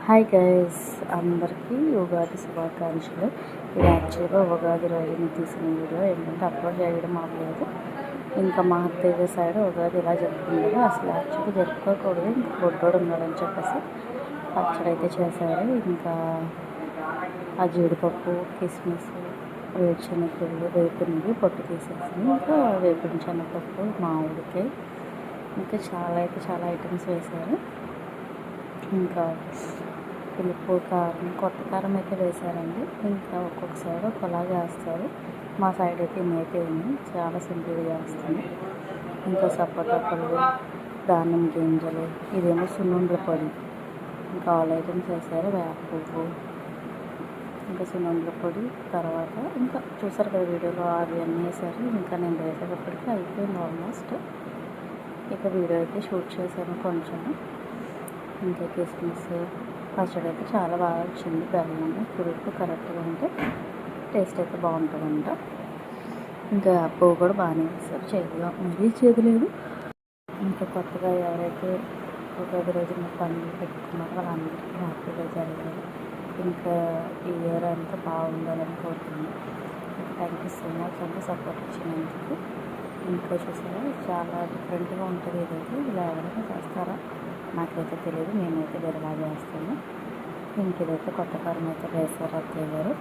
Hi guys, అందరికీ ఉగాది శుభాకాంక్షలు. ఇది యాక్చువల్గా ఉగాది రోజున తీసిన వీడియో. ఏంటంటే అప్లోడ్ చేయడం అవ్వలేదు. ఇంకా మా అత్తయ్య సైడ్ ఉగాది ఇలా జరుపుకుంటారు. అసలు యాక్చువల్గా జరుపుకోకూడదు, ఇంకా బొడ్డోడు ఉన్నాడని చెప్పేసి పచ్చడి అయితే చేశారు. ఇంకా ఆ జీడిపప్పు, కిస్మిస్, వేరుశనగలు వేపినవి పొట్టు తీసేసి, ఇంకా వేపిన శనగపప్పు, మామిడికాయ, ఇంకా చాలా ఐటమ్స్ వేశారు. ఇంకా పులుపు, కారం, కొత్త కారం అయితే వేశారండి. ఇంకా ఒక్కొక్క సైడ్ ఒకలాగా వేస్తారు. మా సైడ్ అయితే ఇమైతే ఉంది, చాలా సింపుల్గా వేస్తుంది. ఇంకా సపోటా పళ్ళు, దానిమ్మ గింజలు, ఇదేమో సున్నుండ్ల పొడి, ఇంకా ఆల్ ఐటమ్స్ వేశారు. వేప పువ్వు, ఇంకా సున్నుండ్ల పొడి, తర్వాత ఇంకా చూసారు కదా వీడియోలో అవి అన్నీ వేశారు. ఇంకా నేను వేసేటప్పటికి అయిపోయింది ఆల్మోస్ట్. ఇక వీడియో అయితే షూట్ చేశాను కొంచెం. ఇంకా కిస్మిస్ పచ్చడి అయితే చాలా బాగా వచ్చింది. బెల్లం పులుపు కరెక్ట్గా ఉంటే టేస్ట్ అయితే బాగుంటుందంట. ఇంకా పువ్వు కూడా బాగానే వేస్తారు, చేదుగా మరీ చేదు లేదు. ఇంకా కొత్తగా ఎవరైతే ఉగాది రోజున పనులు పెట్టుకున్నారో వాళ్ళందరికీ హ్యాపీగా జరగాలి. ఇంకా ఈ ఇయర్ అంతా బాగుండాలని కోరుతున్నాను. థ్యాంక్ యూ సో మచ్ అండి సపోర్ట్ ఇచ్చినందుకు. ఇంకా చూసారా చాలా డిఫరెంట్గా ఉంటుంది. ఇదైతే ఇలా ఎవరైనా చేస్తారా నాకైతే తెలియదు, నేనైతే వేరేలా చేస్తాను. ఇంక ఇదైతే కొత్త కారం అయితే వేస్తారు అత్తయ్య గారు.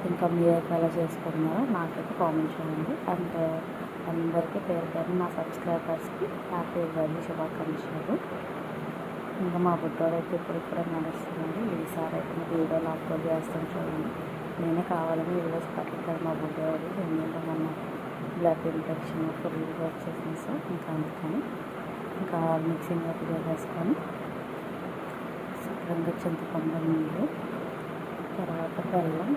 ఇంకా మీరైతే ఎలా చేసుకున్నారో నాకైతే కామెంట్ చేయండి. అండ్ అందరికీ పేరు పేరు మా సబ్స్క్రైబర్స్కి హ్యాపీ ఉగాది శుభాకాంక్షలు. ఇంకా మా బుడ్డోడు అయితే ఇప్పుడు నడుస్తున్నాడు. ఈసారి అయితే మీకు వీడియోలో అప్లోడ్ చేస్తాను చూడండి. నేనే కావాలని వీడియోస్ పట్టుకుంటాను మా బుడ్డోడు. ఎందుకంటే మొన్న బ్లడ్ ఇన్ఫెక్షన్ ఫుల్గా వచ్చేసింది సార్. ఇంకా అందుకని ఇంకా మిక్సింగ్ అయితే వేసుకొని శుభ్రంగా చింతపండు నీళ్ళు, తర్వాత బెల్లం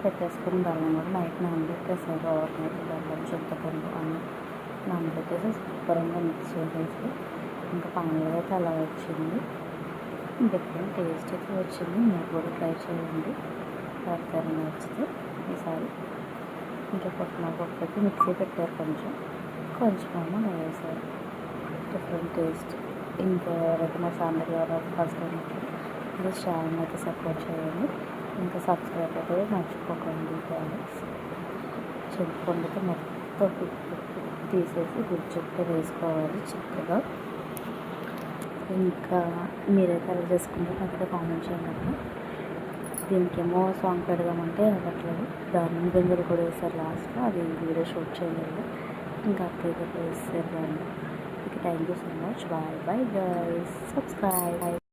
పెట్టేసుకొని బెల్లం కూడా నైట్ నానబెట్టేసారు. ఓవర్ నైట్ బెల్లం చింతపండు అన్నీ నానబెట్టేసి శుభ్రంగా మిక్స్ చేసేసి ఇంకా ఫైనల్గా అయితే అలా వచ్చింది. డిఫరెంట్ టేస్ట్ అయితే వచ్చింది. మీరు కూడా ట్రై చేయండి ఎవరికైనా నచ్చితే. ఈసారి ఇంకా పప్పు అయితే మిక్సీ పెట్టారు, కొంచెం ఏమో వేసారు. Different taste. ఇంకా ఎవరైతే మా ఛానల్ ఎవరైతే ఫస్ట్ టైం ప్లీజ్ ఛానల్ అయితే సపోర్ట్ చేయండి. ఇంకా సబ్స్క్రైబ్ అయితే మర్చిపోకండి ఫ్రెండ్స్. చింతపండుతో మొత్తం తీసేసి గుజ్జుతో వేసుకోవాలి చక్కగా. ఇంకా మీరైతే అలా చేసుకుంటే నాకైతే కామెంట్ చేయండి. దీనికేమో సాంగ్ పెడదామంటే అవ్వట్లేదు. దానిమ్మ గింజలు కూడా వేస్తారు లాస్ట్లో, అది వీడియో షూట్ చేయలేదు. ఇంకా అట్లయితే వేస్తారు దాన్ని. Thank you so much. Bye bye guys. Subscribe.